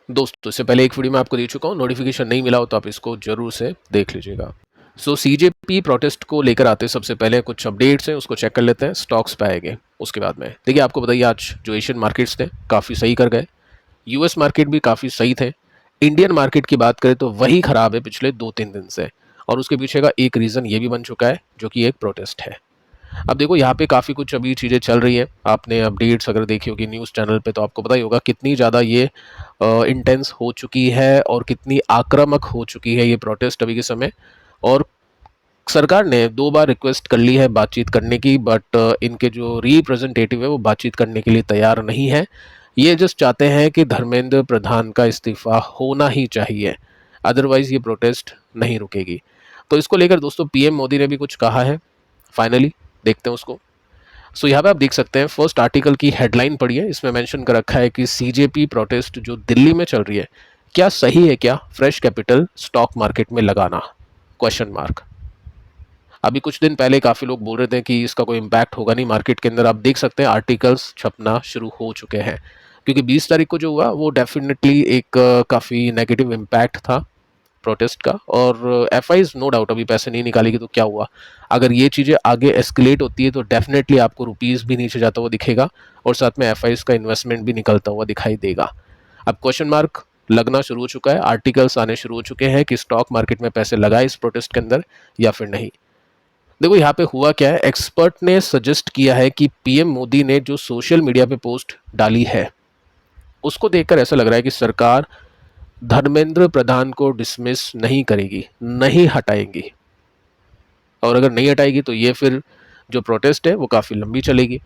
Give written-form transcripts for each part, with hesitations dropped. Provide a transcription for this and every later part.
दोस्तों इससे पहले एक वीडियो मैं आपको दे चुका हूँ, नोटिफिकेशन नहीं मिला हो तो आप इसको जरूर से देख लीजिएगा। सो सीजेपी प्रोटेस्ट को लेकर आते सबसे पहले कुछ अपडेट्स हैं, उसको चेक कर लेते हैं। स्टॉक्स पे आएंगे उसके बाद में। देखिए आपको बताइए, आज जो एशियन मार्केट्स थे काफ़ी सही कर गए, यूएस मार्केट भी काफ़ी सही थे। इंडियन मार्केट की बात करें तो वही खराब है पिछले 2-3 दिन से, और उसके पीछे का एक रीज़न ये भी बन चुका है जो कि एक प्रोटेस्ट है। अब देखो यहाँ पे काफ़ी कुछ अभी चीज़ें चल रही है। आपने अपडेट्स अगर देखी होगी न्यूज़ चैनल पे तो आपको पता ही होगा कितनी ज़्यादा ये इंटेंस हो चुकी है और कितनी आक्रामक हो चुकी है ये प्रोटेस्ट अभी के समय। और सरकार ने 2 बार रिक्वेस्ट कर ली है बातचीत करने की, बट इनके जो रिप्रेजेंटेटिव है वो बातचीत करने के लिए तैयार नहीं है। ये जस्ट चाहते हैं कि धर्मेंद्र प्रधान का इस्तीफा होना ही चाहिए, अदरवाइज ये प्रोटेस्ट नहीं रुकेगी। तो इसको लेकर दोस्तों पीएम मोदी ने भी कुछ कहा है फाइनली, देखते हैं उसको। सो यहाँ पे आप देख सकते हैं फर्स्ट आर्टिकल की हेडलाइन पढ़िए, इसमें मेंशन कर रखा है कि सीजेपी प्रोटेस्ट जो दिल्ली में चल रही है, क्या सही है क्या फ्रेश कैपिटल स्टॉक मार्केट में लगाना, क्वेश्चन मार्क। अभी कुछ दिन पहले काफ़ी लोग बोल रहे थे कि इसका कोई इम्पैक्ट होगा नहीं मार्केट के अंदर। आप देख सकते हैं आर्टिकल्स छपना शुरू हो चुके हैं, क्योंकि 20 तारीख को जो हुआ वो डेफिनेटली एक काफ़ी नेगेटिव इम्पैक्ट था प्रोटेस्ट का। और एफआईज नो डाउट अभी पैसे नहीं निकालेगी तो क्या हुआ, अगर ये चीज़ें आगे एस्केलेट होती है तो डेफिनेटली आपको रुपीज़ भी नीचे जाता हुआ दिखेगा और साथ में एफआईज का इन्वेस्टमेंट भी निकलता हुआ दिखाई देगा। अब क्वेश्चन मार्क लगना शुरू हो चुका है, आर्टिकल्स आने शुरू हो चुके हैं कि स्टॉक मार्केट में पैसे लगाए इस प्रोटेस्ट के अंदर या फिर नहीं। देखो यहाँ पे हुआ क्या है, एक्सपर्ट ने सजेस्ट किया है कि पीएम मोदी ने जो सोशल मीडिया पे पोस्ट डाली है उसको देखकर ऐसा लग रहा है कि सरकार धर्मेंद्र प्रधान को डिसमिस नहीं करेगी, नहीं हटाएंगी। और अगर नहीं हटाएगी तो ये फिर जो प्रोटेस्ट है वो काफ़ी लंबी चलेगी,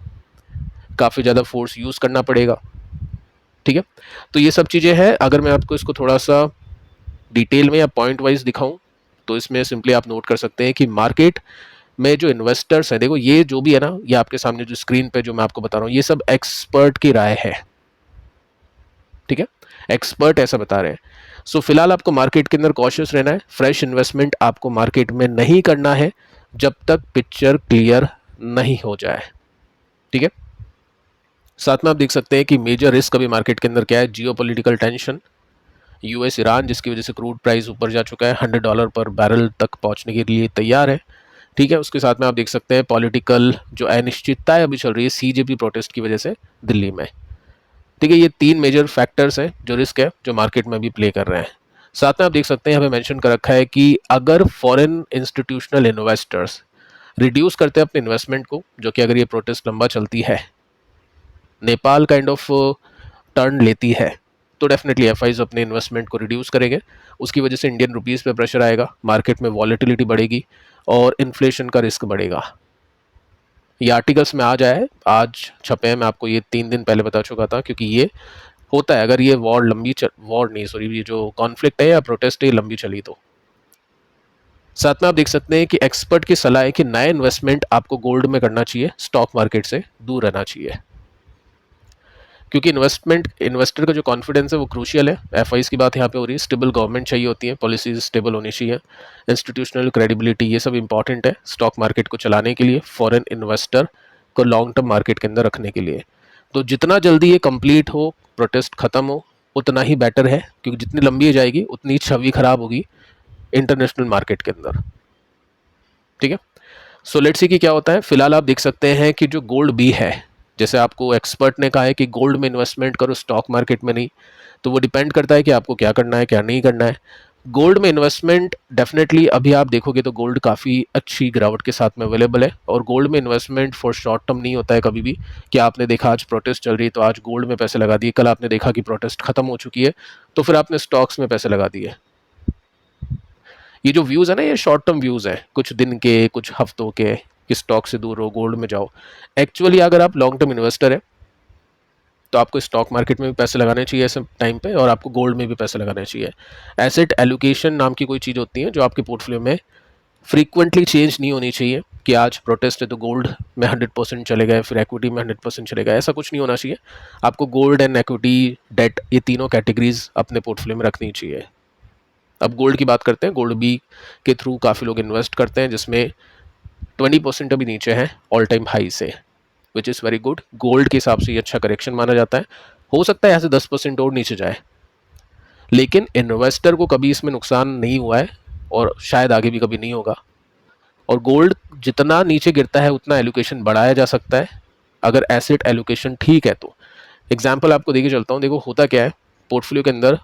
काफ़ी ज़्यादा फोर्स यूज़ करना पड़ेगा। ठीक है, तो ये सब चीज़ें हैं। अगर मैं आपको इसको थोड़ा सा डिटेल में या पॉइंट वाइज दिखाऊं तो इसमें सिंपली आप नोट कर सकते हैं कि मार्केट में जो इन्वेस्टर्स हैं, देखो ये जो भी है ना, ये आपके सामने जो स्क्रीन पे जो मैं आपको बता रहा हूँ ये सब एक्सपर्ट की राय है। ठीक है, एक्सपर्ट ऐसा बता रहे हैं। सो फिलहाल आपको मार्केट के अंदर कॉशियस रहना है, फ्रेश इन्वेस्टमेंट आपको मार्केट में नहीं करना है जब तक पिक्चर क्लियर नहीं हो जाए। ठीक है, साथ में आप देख सकते हैं कि मेजर रिस्क अभी मार्केट के अंदर क्या है, जियोपॉलिटिकल टेंशन, यूएस ईरान, जिसकी वजह से क्रूड प्राइस ऊपर जा चुका है, $100 पर बैरल तक पहुंचने के लिए तैयार है। ठीक है, उसके साथ में आप देख सकते हैं पॉलिटिकल जो अनिश्चितताएं अभी चल रही है सीजेपी प्रोटेस्ट की वजह से दिल्ली में। ठीक है, ये 3 मेजर फैक्टर्स हैं जो रिस्क है जो मार्केट में भी प्ले कर रहे हैं। साथ में आप देख सकते हैं यहाँ पे मेंशन कर रखा है कि अगर फॉरेन इंस्टीट्यूशनल इन्वेस्टर्स रिड्यूस करते हैं अपने इन्वेस्टमेंट को, जो कि अगर ये प्रोटेस्ट लंबा चलती है, नेपाल काइंड ऑफ टर्न लेती है, तो डेफिनेटली एफआईज अपने इन्वेस्टमेंट को रिड्यूस करेंगे। उसकी वजह से इंडियन रुपीज़ पे प्रेशर आएगा, मार्केट में वॉलेटिलिटी बढ़ेगी और इन्फ्लेशन का रिस्क बढ़ेगा। ये आर्टिकल्स में आज आया है, आज छपे हैं, मैं आपको ये 3 दिन पहले बता चुका था, क्योंकि ये होता है अगर ये वॉर नहीं सॉरी ये जो कॉन्फ्लिक्ट है या प्रोटेस्ट है लंबी चली तो। साथ में आप देख सकते हैं कि एक्सपर्ट की सलाह है कि नया इन्वेस्टमेंट आपको गोल्ड में करना चाहिए, स्टॉक मार्केट से दूर रहना चाहिए, क्योंकि इन्वेस्टर का जो कॉन्फिडेंस है वो क्रूशियल है। एफआईज की बात यहाँ पे हो रही है, स्टेबल गवर्नमेंट चाहिए होती है, पॉलिसीज स्टेबल होनी चाहिए, इंस्टीट्यूशनल क्रेडिबिलिटी, ये सब इंपॉर्टेंट है स्टॉक मार्केट को चलाने के लिए, फॉरेन इन्वेस्टर को लॉन्ग टर्म मार्केट के अंदर रखने के लिए। तो जितना जल्दी ये कंप्लीट हो, प्रोटेस्ट खत्म हो, उतना ही बेटर है, क्योंकि जितनी लंबी ये जाएगी उतनी छवि खराब होगी इंटरनेशनल मार्केट के अंदर। ठीक है, सो लेट्स सी कि क्या होता है। फिलहाल आप देख सकते हैं कि जो गोल्ड भी है, जैसे आपको एक्सपर्ट ने कहा है कि गोल्ड में इन्वेस्टमेंट करो, स्टॉक मार्केट में नहीं, तो वो डिपेंड करता है कि आपको क्या करना है क्या नहीं करना है। गोल्ड में इन्वेस्टमेंट डेफिनेटली अभी आप देखोगे तो गोल्ड काफ़ी अच्छी गिरावट के साथ में अवेलेबल है, और गोल्ड में इन्वेस्टमेंट फॉर शॉर्ट टर्म नहीं होता है कभी भी कि आपने देखा आज प्रोटेस्ट चल रही है तो आज गोल्ड में पैसे लगा दिए, कल आपने देखा कि प्रोटेस्ट खत्म हो चुकी है तो फिर आपने स्टॉक्स में पैसे लगा दिए। ये जो व्यूज़ है ना, ये शॉर्ट टर्म व्यूज़ हैं, कुछ दिन के कुछ हफ्तों के, कि स्टॉक से दूर रहो गोल्ड में जाओ। एक्चुअली अगर आप लॉन्ग टर्म इन्वेस्टर है तो आपको स्टॉक मार्केट में भी पैसे लगाने चाहिए ऐसे टाइम पे, और आपको गोल्ड में भी पैसे लगाने चाहिए। एसेट एलोकेशन नाम की कोई चीज़ होती है जो आपके पोर्टफोलियो में फ्रीक्वेंटली चेंज नहीं होनी चाहिए कि आज प्रोटेस्ट है तो गोल्ड में 100% चलेगा, फिर इक्विटी में 100% चलेगा, ऐसा कुछ नहीं होना चाहिए। आपको गोल्ड एंड इक्विटी, डेट, ये तीनों कैटेगरीज अपने पोर्टफोलियो में रखनी चाहिए। अब गोल्ड की बात करते हैं, गोल्ड बी के थ्रू काफ़ी लोग इन्वेस्ट करते हैं, जिसमें 20% अभी नीचे है ऑल टाइम हाई से, which is very good. Gold के हिसाब से ये अच्छा करेक्शन माना जाता है, हो सकता है यहाँ से 10% और नीचे जाए, लेकिन इन्वेस्टर को कभी इसमें नुकसान नहीं हुआ है और शायद आगे भी कभी नहीं होगा। और गोल्ड जितना नीचे गिरता है उतना एलोकेशन बढ़ाया जा सकता है अगर एसेट एलोकेशन ठीक है तो। एग्जाम्पल आपको देके चलता हूँ। देखो होता क्या है, पोर्टफोलियो के अंदर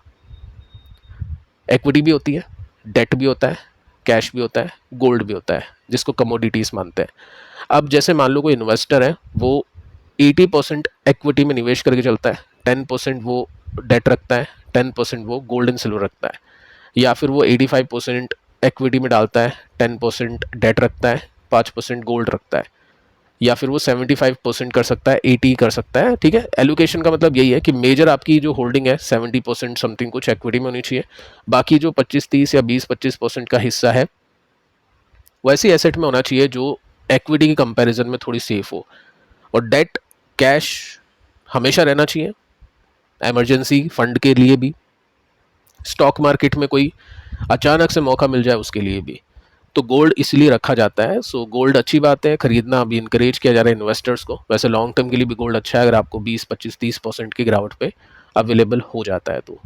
इक्विटी भी होती है, डेट भी होता है, कैश भी होता है, गोल्ड भी होता है, जिसको कमोडिटीज़ मानते हैं। अब जैसे मान लो कोई इन्वेस्टर है, वो 80% इक्विटी में निवेश करके चलता है, 10% वो डेट रखता है, 10% वो गोल्ड एंड सिल्वर रखता है, या फिर वो 85% इक्विटी में डालता है, 10% डेट रखता है, 5% गोल्ड रखता है, या फिर वो 75% कर सकता है, 80 कर सकता है। ठीक है, एलोकेशन का मतलब यही है कि मेजर आपकी जो होल्डिंग है 70% समथिंग कुछ इक्विटी में होनी चाहिए, बाकी जो 25-30 या 20-25% का हिस्सा है वैसी एसेट में होना चाहिए जो इक्विटी की कंपैरिजन में थोड़ी सेफ हो। और डेट कैश हमेशा रहना चाहिए, इमरजेंसी फंड के लिए भी, स्टॉक मार्केट में कोई अचानक से मौका मिल जाए उसके लिए भी। तो गोल्ड इसलिए रखा जाता है। सो गोल्ड अच्छी बात है, खरीदना अभी इंकरेज किया जा रहा है इन्वेस्टर्स को। वैसे लॉन्ग टर्म के लिए भी गोल्ड अच्छा है अगर आपको 20-25-30% की गिरावट पे अवेलेबल हो जाता है तो।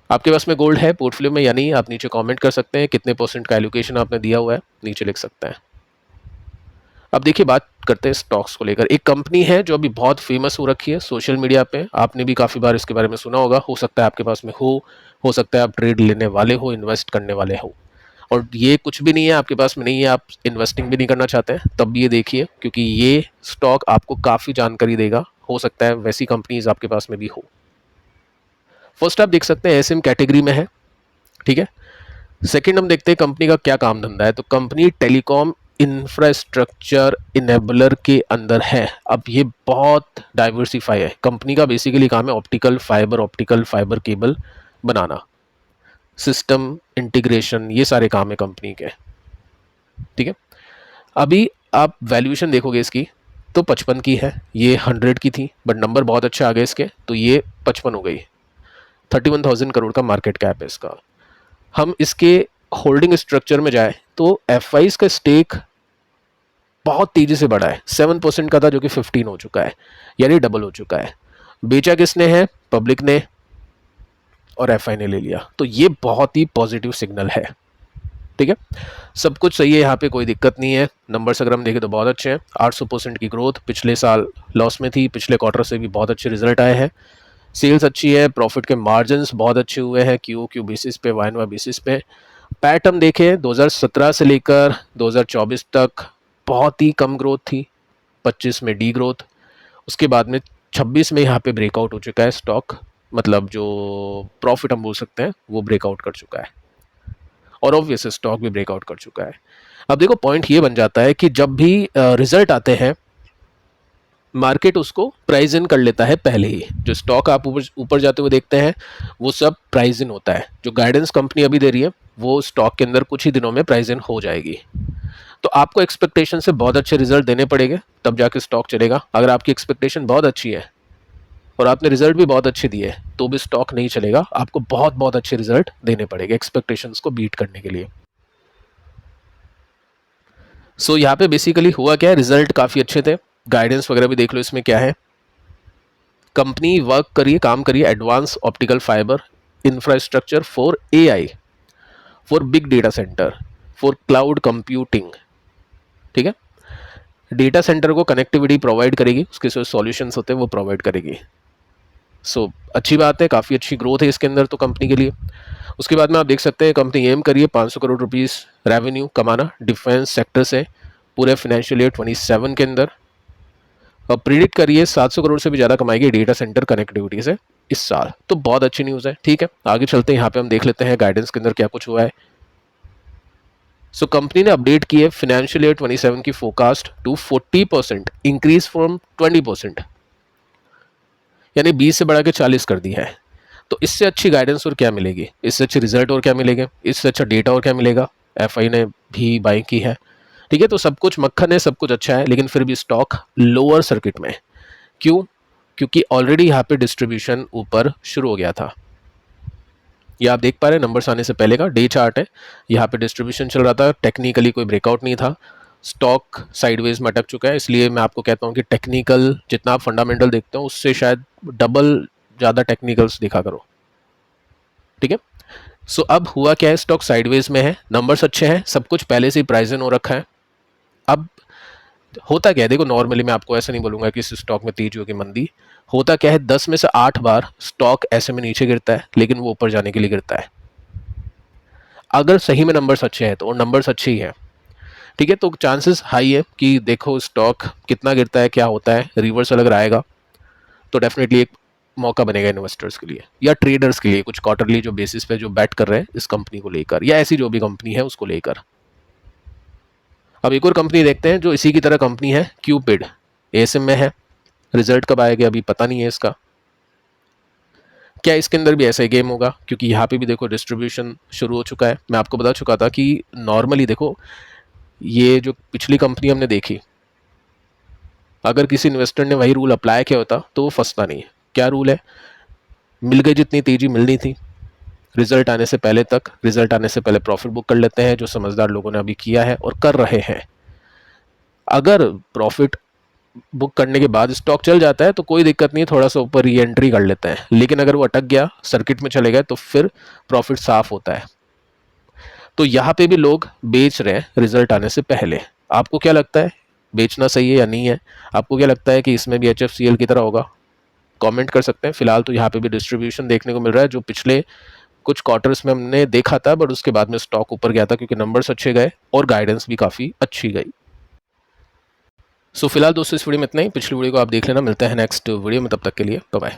आपके पास में गोल्ड है पोर्टफोलियो में या नहीं, आप नीचे कमेंट कर सकते हैं। कितने परसेंट का एलोकेशन आपने दिया हुआ है नीचे लिख सकते हैं। अब देखिए बात करते हैं स्टॉक्स को लेकर। एक कंपनी है जो अभी बहुत फेमस हो रखी है सोशल मीडिया पे, आपने भी काफ़ी बार इसके बारे में सुना होगा। हो सकता है आपके पास में हो सकता है आप ट्रेड लेने वाले हो, इन्वेस्ट करने वाले हो, और ये कुछ भी नहीं है आपके पास में नहीं है, आप इन्वेस्टिंग भी नहीं करना चाहते हैं, तब भी ये देखिए क्योंकि ये स्टॉक आपको काफ़ी जानकारी देगा। हो सकता है वैसी कंपनीज आपके पास में भी हो। फर्स्ट आप देख सकते हैं एसएम कैटेगरी में है, ठीक है। सेकंड हम देखते हैं कंपनी का क्या काम धंधा है। तो कंपनी टेलीकॉम इंफ्रास्ट्रक्चर इनेबलर के अंदर है। अब ये बहुत डाइवर्सिफाई है। कंपनी का बेसिकली काम है ऑप्टिकल फाइबर केबल बनाना, सिस्टम इंटीग्रेशन, ये सारे काम है कंपनी के, ठीक है। अभी आप वैल्यूएशन देखोगे इसकी तो 55 की है, ये 100 की थी बट नंबर बहुत अच्छे आ गए इसके, तो ये 55 हो गई। 31,000 करोड़ का मार्केट कैप है इसका। हम इसके होल्डिंग स्ट्रक्चर में जाए तो एफआईज का स्टेक बहुत तेजी से बढ़ा है। 7% का था जो कि 15 हो चुका है, यानी डबल हो चुका है। बेचा किसने है? पब्लिक ने, और एफआई ने ले लिया। तो ये बहुत ही पॉजिटिव सिग्नल है, ठीक है। सब कुछ सही है, यहाँ पे कोई दिक्कत नहीं है। नंबर्स अगर हम देखें तो बहुत अच्छे हैं। 800% की ग्रोथ, पिछले साल लॉस में थी, पिछले क्वार्टर से भी बहुत अच्छे रिजल्ट आए हैं। सेल्स अच्छी है, प्रॉफिट के मार्जिन्स बहुत अच्छे हुए हैं क्यू बेसिस पे, वाई बेसिस पे। पैट हम देखें 2017 से लेकर 2024 तक बहुत ही कम ग्रोथ थी, 25 में डी ग्रोथ, उसके बाद में 26 में यहाँ पे ब्रेकआउट हो चुका है स्टॉक, मतलब जो प्रॉफिट हम बोल सकते हैं वो ब्रेकआउट कर चुका है, और ऑब्वियस स्टॉक भी ब्रेकआउट कर चुका है। अब देखो पॉइंट ये बन जाता है कि जब भी रिजल्ट आते हैं मार्केट उसको प्राइस इन कर लेता है पहले ही। जो स्टॉक आप ऊपर जाते हुए देखते हैं वो सब प्राइस इन होता है। जो गाइडेंस कंपनी अभी दे रही है वो स्टॉक के अंदर कुछ ही दिनों में प्राइस इन हो जाएगी। तो आपको एक्सपेक्टेशन से बहुत अच्छे रिजल्ट देने पड़ेंगे तब जाके स्टॉक चलेगा। अगर आपकी एक्सपेक्टेशन बहुत अच्छी है और आपने रिजल्ट भी बहुत अच्छे दिए तो भी स्टॉक नहीं चलेगा। आपको बहुत बहुत अच्छे रिजल्ट देने पड़ेंगे एक्सपेक्टेशंस को बीट करने के लिए। सो यहाँ पे बेसिकली हुआ क्या है, रिजल्ट काफ़ी अच्छे थे, गाइडेंस वगैरह भी देख लो इसमें क्या है। कंपनी वर्क करिए, काम करिए advance optical fibre infrastructure for AI, for big data centre, for cloud computing, ठीक है। डेटा सेंटर को कनेक्टिविटी प्रोवाइड करेगी, उसके जो सॉल्यूशंस होते हैं वो प्रोवाइड करेगी। सो अच्छी बात है, काफ़ी अच्छी ग्रोथ है इसके अंदर तो कंपनी के लिए। उसके बाद में आप देख सकते हैं कंपनी एम करिए 500 करोड़ रुपीस रेवेन्यू कमाना डिफेंस सेक्टर से पूरे फाइनेंशियल ईयर 27 के अंदर। और प्रिडिक्ट करिए 700 करोड़ से भी ज़्यादा कमाएगी डेटा सेंटर कनेक्टिविटी से इस साल। तो बहुत अच्छी न्यूज़ है, ठीक है। आगे चलते हैं, यहाँ पे हम देख लेते हैं गाइडेंस के अंदर क्या कुछ हुआ है। सो कंपनी ने अपडेट की है फाइनेंशियल ईयर 27 की फोरकास्ट टू 40% इंक्रीज फ्रॉम 20%, यानी 20 से बढ़ा के 40 कर दी है। तो इससे अच्छी गाइडेंस और क्या मिलेगी, इससे अच्छे रिजल्ट और क्या मिलेंगे, इससे अच्छा डेटा और क्या मिलेगा। एफआई ने भी बाई की है, ठीक है। तो सब कुछ मक्खन है, सब कुछ अच्छा है, लेकिन फिर भी स्टॉक लोअर सर्किट में। क्यों? क्योंकि ऑलरेडी यहाँ पे डिस्ट्रीब्यूशन ऊपर शुरू हो गया था। ये आप देख पा रहे हैं नंबर्स आने से पहले का डे चार्ट है, यहाँ पे डिस्ट्रीब्यूशन चल रहा था, टेक्निकली कोई ब्रेकआउट नहीं था, स्टॉक साइडवेज में अटक चुका है। इसलिए मैं आपको कहता हूँ कि टेक्निकल जितना आप फंडामेंटल देखते हो उससे शायद डबल ज़्यादा टेक्निकल्स देखा करो, ठीक है। सो अब हुआ क्या है, स्टॉक साइडवेज में है, नंबर्स अच्छे हैं, सब कुछ पहले से ही प्राइस इन हो रखा है। अब होता क्या है, देखो नॉर्मली मैं आपको ऐसा नहीं बोलूंगा कि इस स्टॉक में तेजी होगी मंदी। होता क्या है, 10 में से 8 बार स्टॉक ऐसे में नीचे गिरता है, लेकिन वो ऊपर जाने के लिए गिरता है। अगर सही में नंबर्स अच्छे हैं तो, और नंबर्स अच्छे ही हैं, ठीक है, तो चांसेस हाई है कि देखो स्टॉक कितना गिरता है, क्या होता है, रिवर्सल अगर आएगा तो डेफिनेटली एक मौका बनेगा इन्वेस्टर्स के लिए या ट्रेडर्स के लिए, कुछ क्वार्टरली जो बेसिस पे जो बैट कर रहे हैं इस कंपनी को लेकर या ऐसी जो भी कंपनी है उसको लेकर। अब एक और कंपनी देखते हैं जो इसी की तरह कंपनी है, क्यूपिड, एएसएम में है। रिजल्ट कब आएगा अभी पता नहीं है इसका। क्या इसके अंदर भी ऐसा ही गेम होगा, क्योंकि यहाँ पे भी देखो डिस्ट्रीब्यूशन शुरू हो चुका है। मैं आपको बता चुका था कि नॉर्मली देखो ये जो पिछली कंपनी हमने देखी, अगर किसी इन्वेस्टर ने वही रूल अप्लाई किया होता तो वो फंसता नहीं है। क्या रूल है, मिल गई जितनी तेजी मिलनी थी रिजल्ट आने से पहले तक, रिजल्ट आने से पहले प्रॉफिट बुक कर लेते हैं, जो समझदार लोगों ने अभी किया है और कर रहे हैं। अगर प्रॉफिट बुक करने के बाद स्टॉक चल जाता है तो कोई दिक्कत नहीं, थोड़ा सा ऊपर री एंट्री कर लेते हैं, लेकिन अगर वो अटक गया, सर्किट में चले गए, तो फिर प्रॉफिट साफ होता है। तो यहाँ पे भी लोग बेच रहे हैं रिजल्ट आने से पहले। आपको क्या लगता है, बेचना सही है या नहीं है? आपको क्या लगता है कि इसमें भी HFCL की तरह होगा? कमेंट कर सकते हैं। फिलहाल तो यहाँ पे भी डिस्ट्रीब्यूशन देखने को मिल रहा है, जो पिछले कुछ क्वार्टर्स में हमने देखा था, बट उसके बाद में स्टॉक ऊपर गया था क्योंकि नंबर्स अच्छे गए और गाइडेंस भी काफ़ी अच्छी गई। सो फिलहाल दोस्तों इस वीडियो में इतना ही, पिछली वीडियो को आप देख लेना। मिलते हैं नेक्स्ट वीडियो में, तब तक के लिए बाय बाय।